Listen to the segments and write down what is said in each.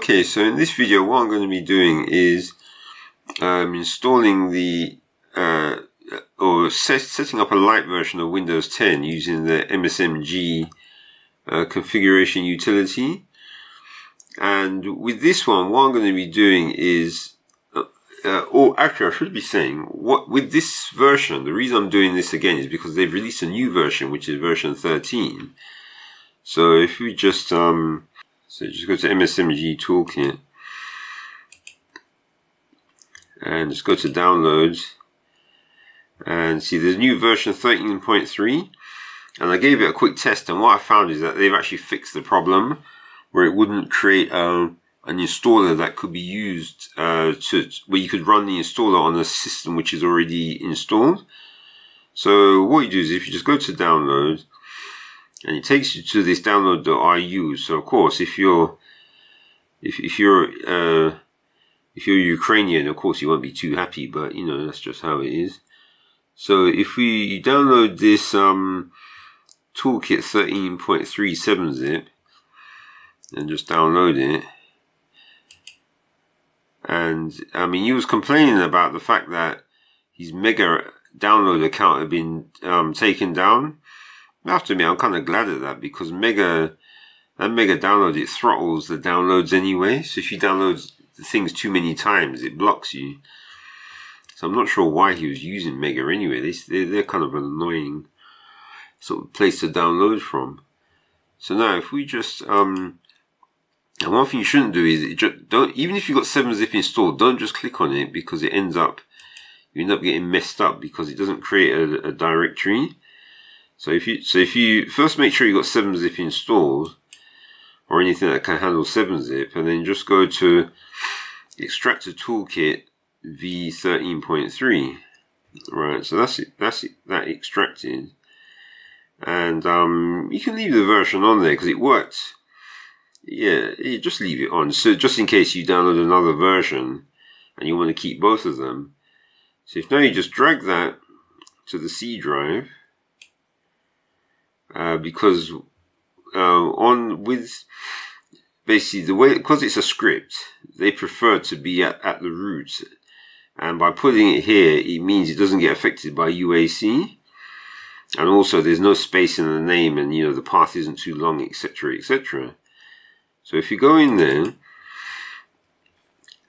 Okay, so in this video what I'm going to be doing is installing the setting up a light version of Windows 10 using the MSMG configuration utility. And with this one, what I'm going to be doing is, or actually I should be saying, what with this version, the reason I'm doing this again is because they've released a new version, which is version 13. So if we just just go to MSMG Toolkit and just go to downloads and see there's a new version 13.3, and I gave it a quick test, and what I found is that they've actually fixed the problem where it wouldn't create an installer that could be used where you could run the installer on a system which is already installed. So what you do is if you just go to download, and it takes you to this download.ru. So of course, if you're Ukrainian, of course you won't be too happy, but you know, that's just how it is. So if we download this Toolkit 13.37 zip and just download it, and I mean, he was complaining about the fact that his mega download account had been taken down. I have to admit, I'm kind of glad of that, because mega download, it throttles the downloads anyway. So if you download the things too many times, it blocks you. So I'm not sure why he was using mega anyway. They're kind of an annoying sort of place to download from. So now if we just and one thing you shouldn't do is don't, even if you've got 7-zip installed, don't just click on it, because you end up getting messed up because it doesn't create a directory. So if you first make sure you've got 7-zip installed, or anything that can handle 7-zip, and then just go to Extractor Toolkit v13.3. Right, so that's that extracted, and you can leave the version on there because it works. Yeah, you just leave it on. So just in case you download another version and you want to keep both of them. So if now you just drag that to the C drive. Because basically the way, because it's a script, they prefer to be at the root, and by putting it here, it means it doesn't get affected by UAC, and also there's no space in the name, and you know the path isn't too long, etc., etc. So if you go in there,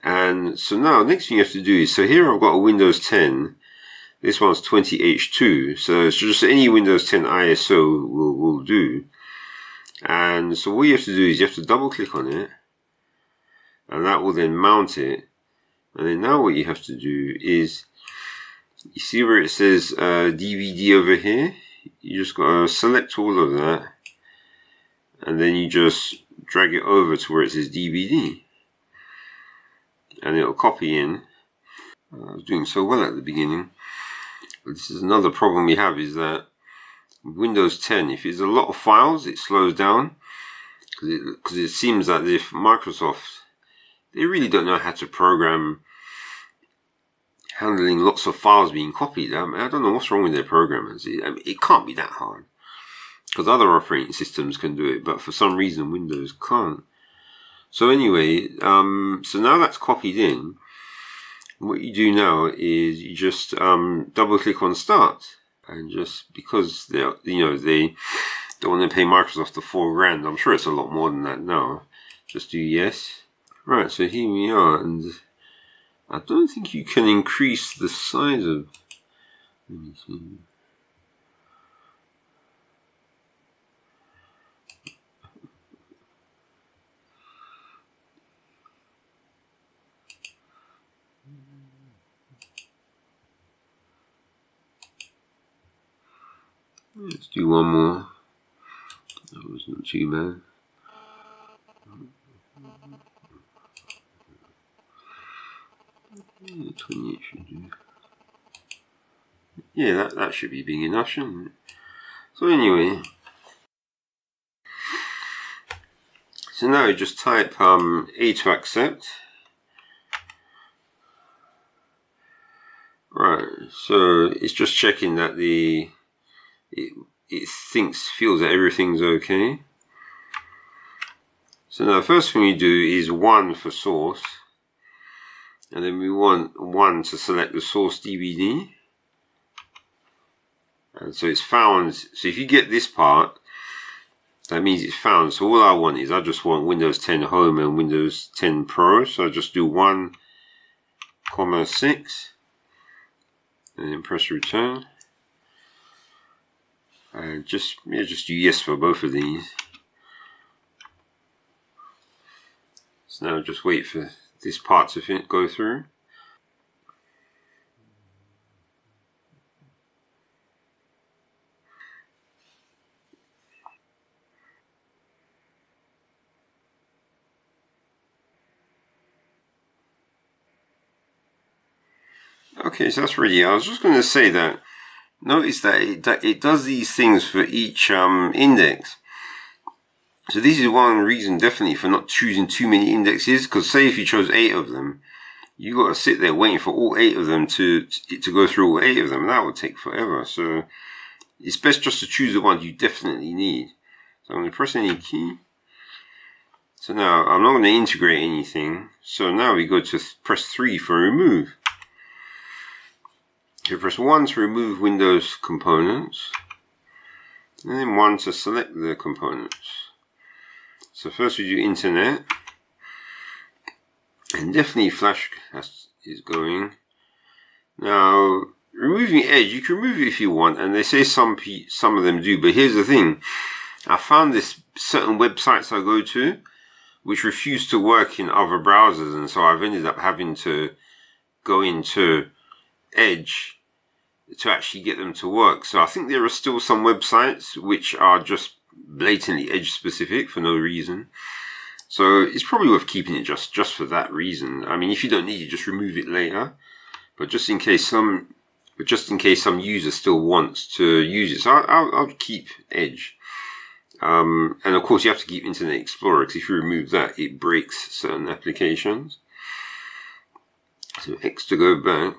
and so now next thing you have to do is, so here I've got a Windows 10. This one's 20H2, so it's just any Windows 10 ISO will do. And so what you have to do is you have to double click on it, and that will then mount it. And then now what you have to do is, you see where it says DVD over here? You just got to select all of that, and then you just drag it over to where it says DVD. And it'll copy in. I was doing so well at the beginning. This is another problem we have, is that Windows 10, if it's a lot of files, it slows down, because it seems that if Microsoft, they really don't know how to program handling lots of files being copied. I don't know what's wrong with their programmers. It can't be that hard, because other operating systems can do it, but for some reason Windows can't. So anyway, so now that's copied in. What you do now is you just double click on start, and just because they don't want to pay Microsoft the $4,000, I'm sure it's a lot more than that now, just do yes. Right, so here we are, and I don't think you can increase the size of, let me see. Let's do one more. That was not too bad. Yeah, 28 should do. Yeah, that should be big enough, shouldn't it? So anyway, so now you just type A to accept. Right, so it's just checking that it feels that everything's okay. So now the first thing we do is 1 for source, and then we want 1 to select the source DVD. And so it's found. So if you get this part, that means it's found. So all I want is, I just want Windows 10 Home and Windows 10 Pro. So I just do 1, 6, and then press return. And just do yes for both of these. So now just wait for this part to go through. Okay, so that's ready. I was just going to say that, notice that it does these things for each index. So this is one reason definitely for not choosing too many indexes, because say if you chose 8 of them, you got to sit there waiting for all 8 of them to go through all 8 of them, and that would take forever. So it's best just to choose the ones you definitely need. So I'm going to press any key. So now I'm not going to integrate anything. So now we go to press 3 for remove. So press 1 to remove Windows components, and then 1 to select the components. So first we do internet, and definitely flash is going. Now removing Edge, you can remove it if you want, and they say some of them do, but here's the thing. I found this certain websites I go to which refuse to work in other browsers, and so I've ended up having to go into Edge to actually get them to work. So I think there are still some websites which are just blatantly Edge specific for no reason. So it's probably worth keeping it just for that reason. I mean, if you don't need it, just remove it later. But just in case some user still wants to use it, so I'll keep Edge. And of course, you have to keep Internet Explorer, because if you remove that, it breaks certain applications. So X to go back.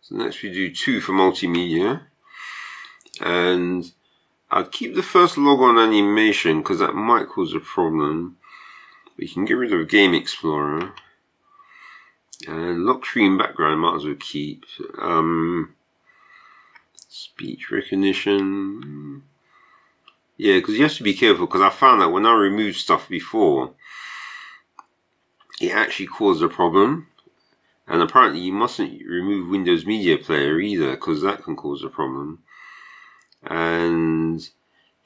So next we do 2 for multimedia, and I'd keep the first logon animation because that might cause a problem. We can get rid of Game Explorer, and lock screen background might as well keep. Speech recognition, yeah, because you have to be careful, because I found that when I removed stuff before, it actually caused a problem. And apparently you mustn't remove Windows Media Player either, because that can cause a problem. And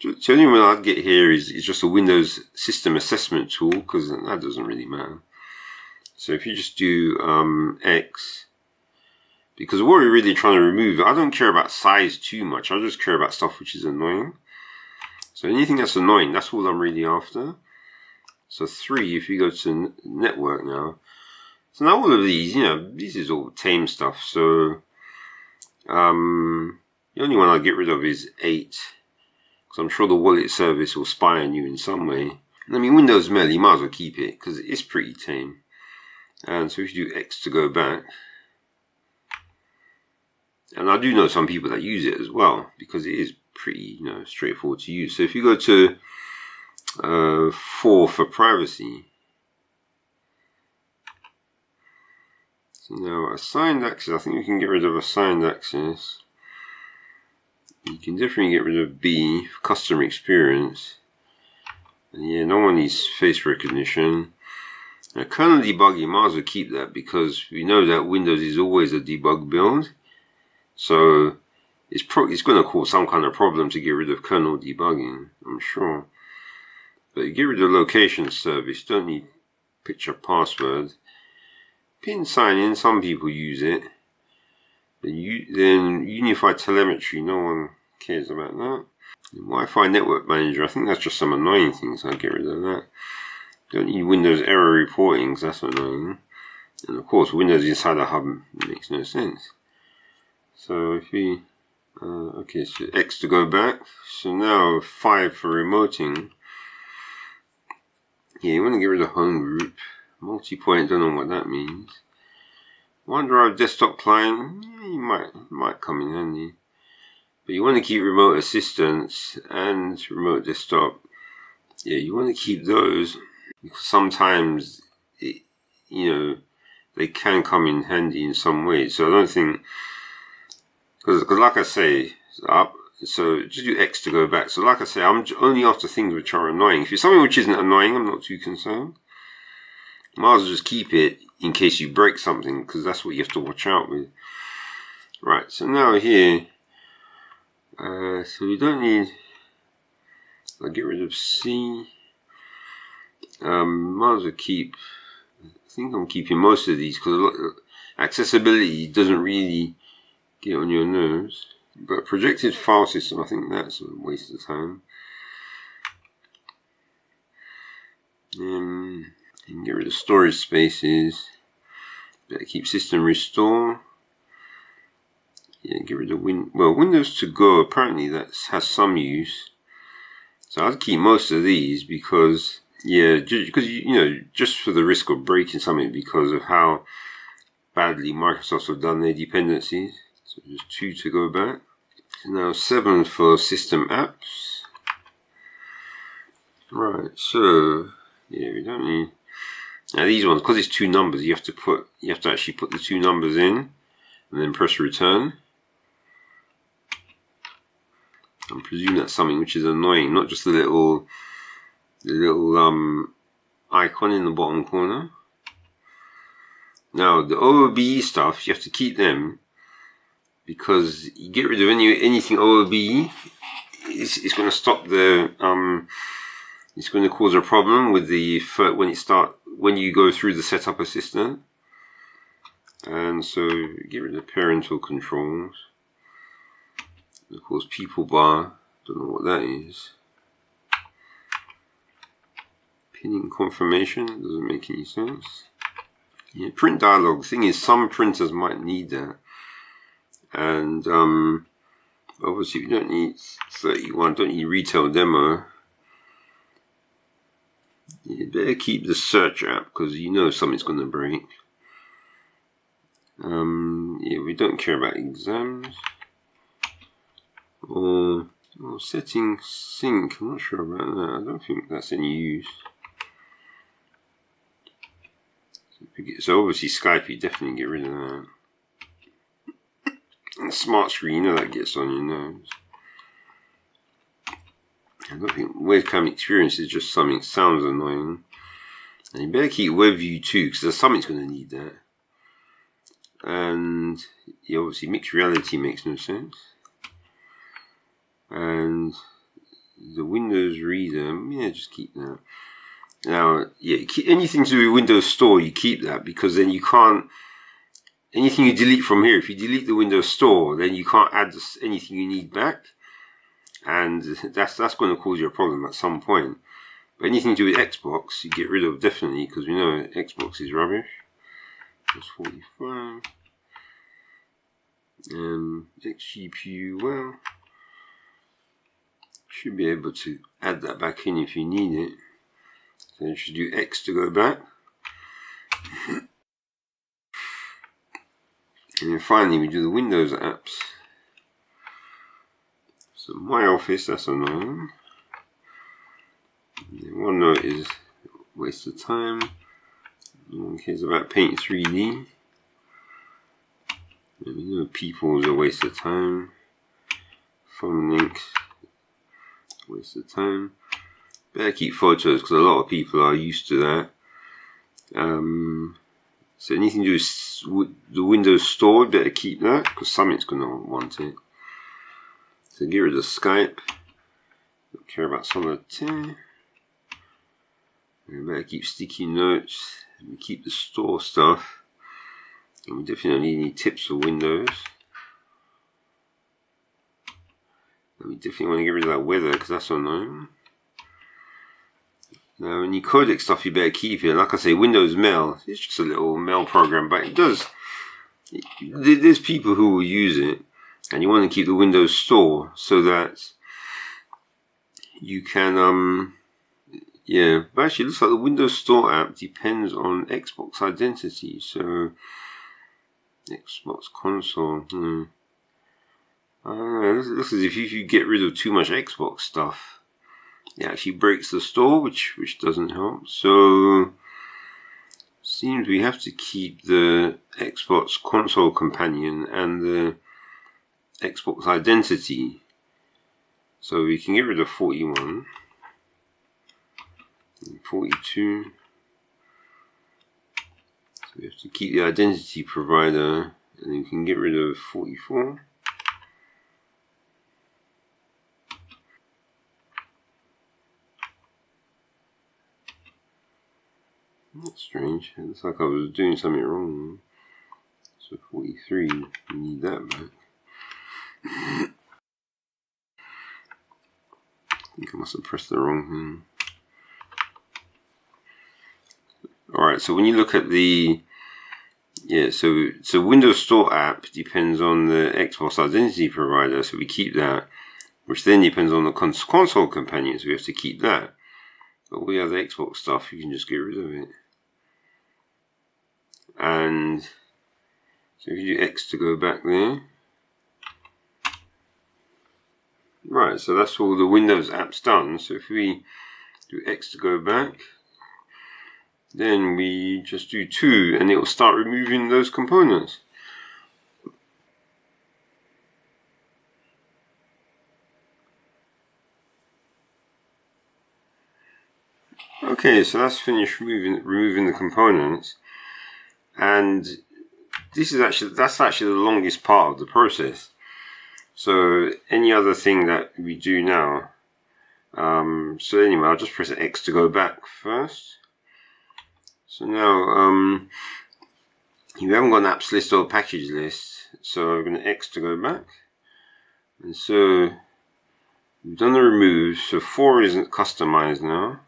the only one I'd get here is just a Windows System Assessment tool, because that doesn't really matter. So if you just do X, because what we're really trying to remove, I don't care about size too much, I just care about stuff which is annoying. So anything that's annoying, that's all I'm really after. So 3, if you go to network now. So now all of these, this is all tame stuff. So the only one I'll get rid of is 8, because I'm sure the wallet service will spy on you in some way. I mean, Windows Mail, you might as well keep it, because it's pretty tame. And so if you do X to go back, and I do know some people that use it as well, because it is pretty, straightforward to use. So if you go to 4 for privacy. So now assigned access, I think we can get rid of assigned access. You can definitely get rid of B, custom experience. And yeah, no one needs face recognition. Now kernel debugging, might as well keep that, because we know that Windows is always a debug build. So it's going to cause some kind of problem to get rid of kernel debugging, I'm sure. But you get rid of location service, don't need picture password. Pin sign-in, some people use it. Then unified telemetry, no one cares about that. Wi-Fi network manager, I think that's just some annoying things, so I'll get rid of that. Don't need Windows error reporting, because that's annoying. And of course, Windows Insider Hub makes no sense. So if we, okay, so X to go back. So now 5 for remoting. Yeah, you want to get rid of home group. Multi-point, don't know what that means. OneDrive desktop client, yeah, you might come in handy. But you want to keep remote assistance and remote desktop. Yeah, you want to keep those. because sometimes they can come in handy in some ways. So I don't think, because like I say, so just do X to go back. So like I say, I'm only after things which are annoying. If it's something which isn't annoying, I'm not too concerned. Might as well just keep it in case you break something, because that's what you have to watch out with. Right, so now here, so we don't need, I'll get rid of C. Might as well keep, I think I'm keeping most of these, because accessibility doesn't really get on your nerves. But projected file system, I think that's a waste of time. You can get rid of storage spaces. Better keep system restore. Yeah, get rid of Windows to go. Apparently that has some use. So I'd keep most of these because, yeah, because just for the risk of breaking something because of how badly Microsoft have done their dependencies. So just 2 to go back. So now 7 for system apps. Right, so yeah, we don't need. Now these ones, because it's 2 numbers, you have to actually put the 2 numbers in and then press return. I presume that's something which is annoying, not just the little icon in the bottom corner. Now the OOBE stuff, you have to keep them because you get rid of anything OOBE, it's going to stop the it's going to cause a problem with the when you go through the setup assistant. And so get rid of parental controls. Of course, people bar, don't know what that is. Pinning confirmation, doesn't make any sense. Yeah, print dialog, thing is, some printers might need that. And obviously we don't need 31, don't need retail demo. You better keep the search app because something's going to break. Yeah, we don't care about exams. Or setting sync, I'm not sure about that. I don't think that's any use. So obviously Skype, you definitely get rid of that. And smart screen, that gets on your nose. I don't think webcam experience is just something that sounds annoying. And you better keep web view too, because something's going to need that. And yeah, obviously mixed reality makes no sense. And the Windows reader, yeah, just keep that. Now, yeah, anything to do with Windows Store, you keep that because then you can't. Anything you delete from here, if you delete the Windows Store, then you can't add anything you need back, and that's going to cause you a problem at some point. But anything to do with Xbox, you get rid of definitely because we know Xbox is rubbish. That's 45. XGPU, well. Should be able to add that back in if you need it. So you should do X to go back. And then finally we do the Windows apps. So My Office, that's annoying. OneNote is a waste of time. No one cares about Paint 3D. And we know People is a waste of time. Phone links. Waste of time. Better keep photos because a lot of people are used to that. So anything to do with the Windows Store, better keep that because something's going to want it. So get rid of Skype. Don't care about Solitaire. And better keep sticky notes. And keep the store stuff. And we definitely need tips for Windows. And we definitely want to get rid of that weather because that's unknown. Now, any codec stuff you better keep here. Like I say, Windows Mail, it's just a little mail program, but it does. There's people who will use it, and you want to keep the Windows Store so that you can, yeah. But actually, it looks like the Windows Store app depends on Xbox identity. So, Xbox console. I don't know. It looks as if you get rid of too much Xbox stuff, it actually breaks the store, which doesn't help. So seems we have to keep the Xbox console companion and the Xbox identity. So we can get rid of 41 and 42. So we have to keep the identity provider, and then we can get rid of 44. That's strange. It looks like I was doing something wrong. So 43, we need that back. I think I must have pressed the wrong thing. Alright, so when you look at the so Windows Store app depends on the Xbox identity provider, so we keep that, which then depends on the console companion, so we have to keep that. But all the other Xbox stuff, you can just get rid of it. And so if you do X to go back there. Right, so that's all the Windows apps done. So if we do X to go back, then we just do 2 and it will start removing those components. Okay, so that's finished removing the components, and that's actually the longest part of the process. So any other thing that we do now, so anyway, I'll just press X to go back first. So now you haven't got an apps list or a package list, so I'm going to X to go back, and so we've done the remove. So 4 isn't customized now.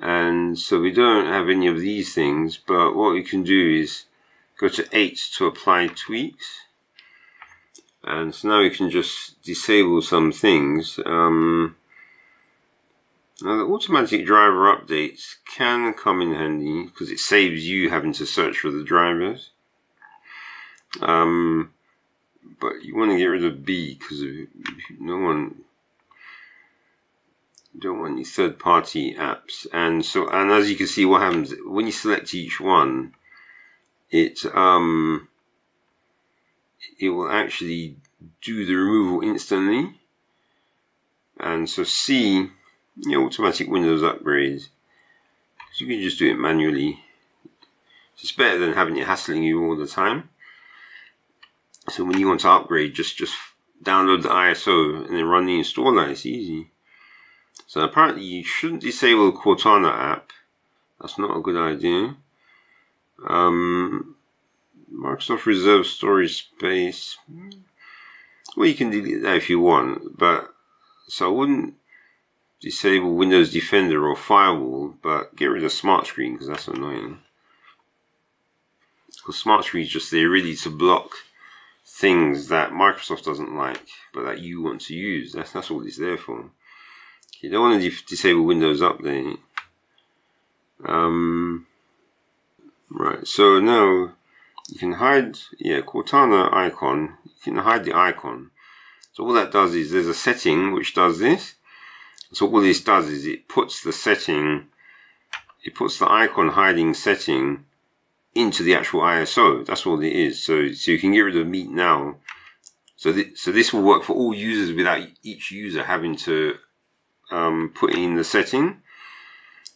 And so we don't have any of these things, but what we can do is go to 8 to apply tweaks. And so now we can just disable some things. Now the automatic driver updates can come in handy because it saves you having to search for the drivers. But you want to get rid of B because don't want any third-party apps, and as you can see, what happens when you select each one, it will actually do the removal instantly. And so C, automatic Windows upgrades, so you can just do it manually. It's better than having it hassling you all the time. So when you want to upgrade, just download the ISO and then run the installer. It's easy. So apparently you shouldn't disable the Cortana app. That's not a good idea. Microsoft reserves storage space. Well, you can delete that if you want, but so I wouldn't disable Windows Defender or Firewall, but get rid of Smart Screen because that's annoying. Because Smart Screen is just there really to block things that Microsoft doesn't like, but that you want to use. That's what it's there for. You don't want to disable Windows Update. Right, so now you can hide, Cortana icon. You can hide the icon. So all that does is there's a setting which does this. So all this does is it puts the icon hiding setting into the actual ISO. That's all it is. So you can get rid of Meet now. So this will work for all users without each user having to put in the setting.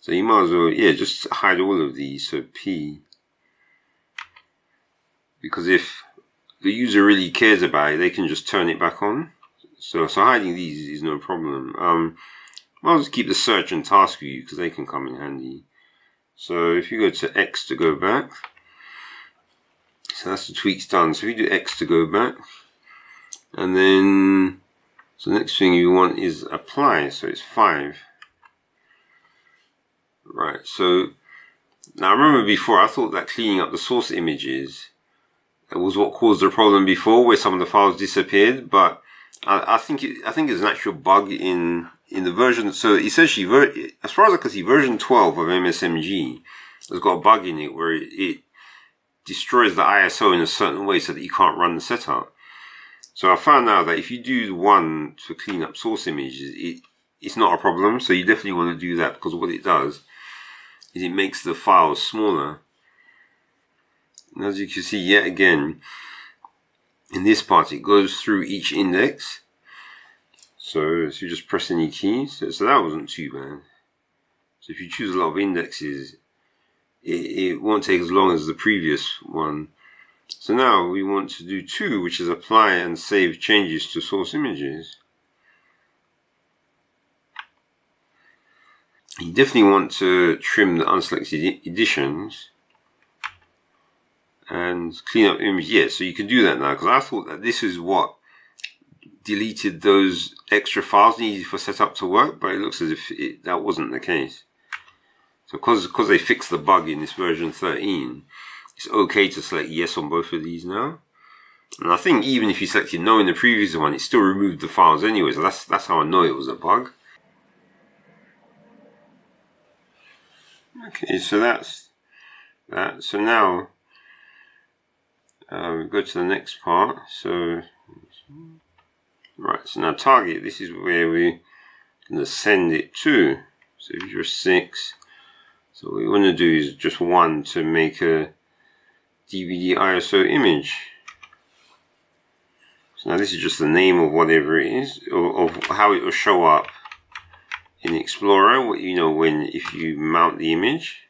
So you might as well, just hide all of these. So P, because if the user really cares about it, they can just turn it back on. So hiding these is no problem. I'll just keep the search and task view because they can come in handy. So if you go to X to go back, so that's the tweaks done. So if you do X to go back, and then so the next thing you want is apply. So it's 5. Right, so now I remember before I thought that cleaning up the source images was what caused the problem before, where some of the files disappeared, but I think it's an actual bug in the version. So essentially, as far as I can see, version 12 of MSMG has got a bug in it where it destroys the ISO in a certain way so that you can't run the setup. So I found out that if you do one to clean up source images, it's not a problem. So you definitely want to do that, because what it does is it makes the files smaller. And as you can see, yet again, in this part, it goes through each index. So you just press any keys. So that wasn't too bad. So if you choose a lot of indexes, it won't take as long as the previous one. So now we want to do 2, which is apply and save changes to source images. You definitely want to trim the unselected editions and clean up image. Yeah, so you can do that now, because I thought that this is what deleted those extra files needed for setup to work, but it looks as if that wasn't the case. So because they fixed the bug in this version 13, it's okay to select yes on both of these now. And I think even if you selected no in the previous one, it still removed the files anyway, so that's how I know it was a bug. Okay, so that's that. So now we go to the next part. So right, so now target, this is where we're going to send it to. So if you're 6, so what we want to do is just 1 to make a DVD ISO image. So now this is just the name of whatever it is, or of how it will show up in Explorer, you know, if you mount the image.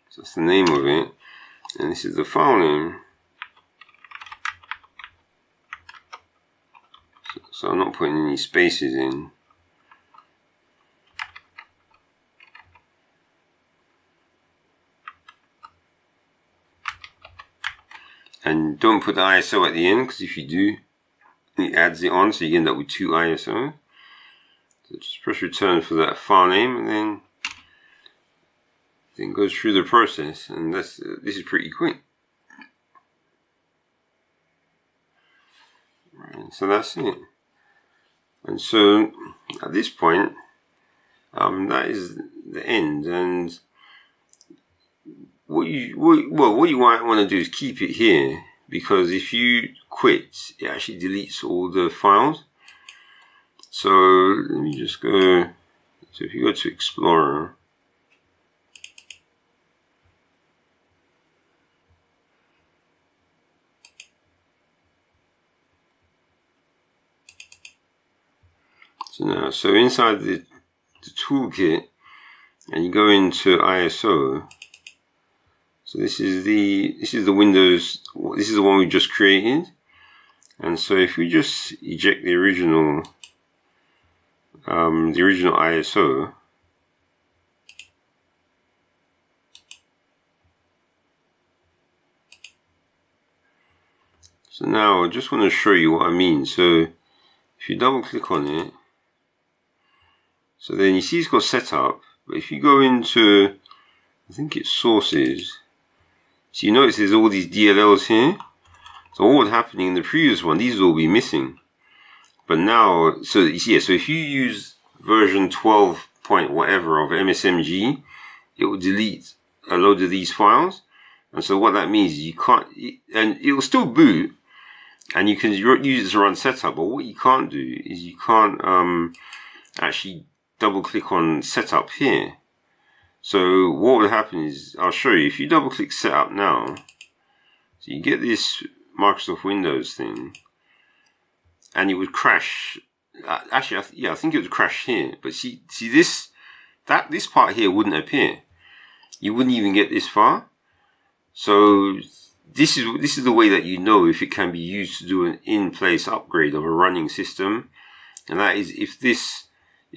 So that's the name of it, and this is the file name. So I'm not putting any spaces in. And don't put the ISO at the end, because if you do, it adds it on, so you end up with 2 ISO. So just press return for that file name, and then goes through the process, and this is pretty quick. Right, so that's it. And so at this point, that is the end. And what you might want to do is keep it here, because if you quit, it actually deletes all the files. So let me just go. So if you go to Explorer, so inside the toolkit, and you go into ISO. So this is the Windows. This is the one we just created. And so if we just eject the original ISO, so now I just want to show you what I mean. So if you double click on it, so then you see it's got setup, but if you go into, I think it's sources, so you notice there's all these DLLs here. So what was happening in the previous one, these will all be missing. But now, so you see, so if you use version 12 point whatever of MSMG, it will delete a load of these files. And so what that means is you can't, and it will still boot, and you can use it to run setup, but what you can't do is you can't actually double click on setup here. So what will happen is, I'll show you, if you double click setup now, so you get this Microsoft Windows thing, and it would crash. Actually, I think it would crash here, but see this part here wouldn't appear. You wouldn't even get this far. So this is the way that you know if it can be used to do an in-place upgrade of a running system, and that is if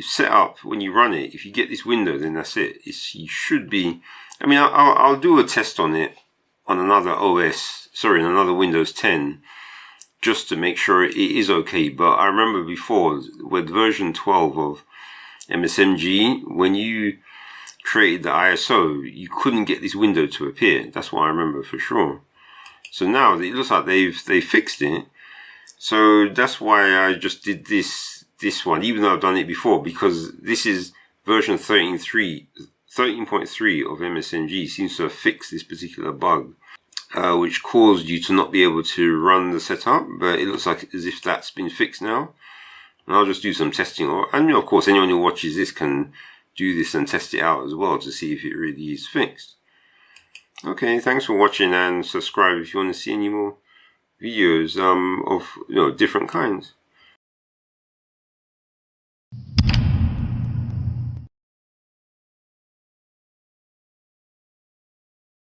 set up when you run it. If you get this window, then that's it. You should be. I mean, I'll do a test on it on another another Windows 10, just to make sure it is okay. But I remember before with version 12 of MSMG, when you created the ISO, you couldn't get this window to appear. That's what I remember for sure. So now it looks like they fixed it. So that's why I just did this one, even though I've done it before, because this is version 13.3 of MSMG seems to have fixed this particular bug, which caused you to not be able to run the setup. But it looks like as if that's been fixed now. And I'll just do some testing, and of course anyone who watches this can do this and test it out as well to see if it really is fixed. Okay, thanks for watching, and subscribe if you want to see any more videos of different kinds.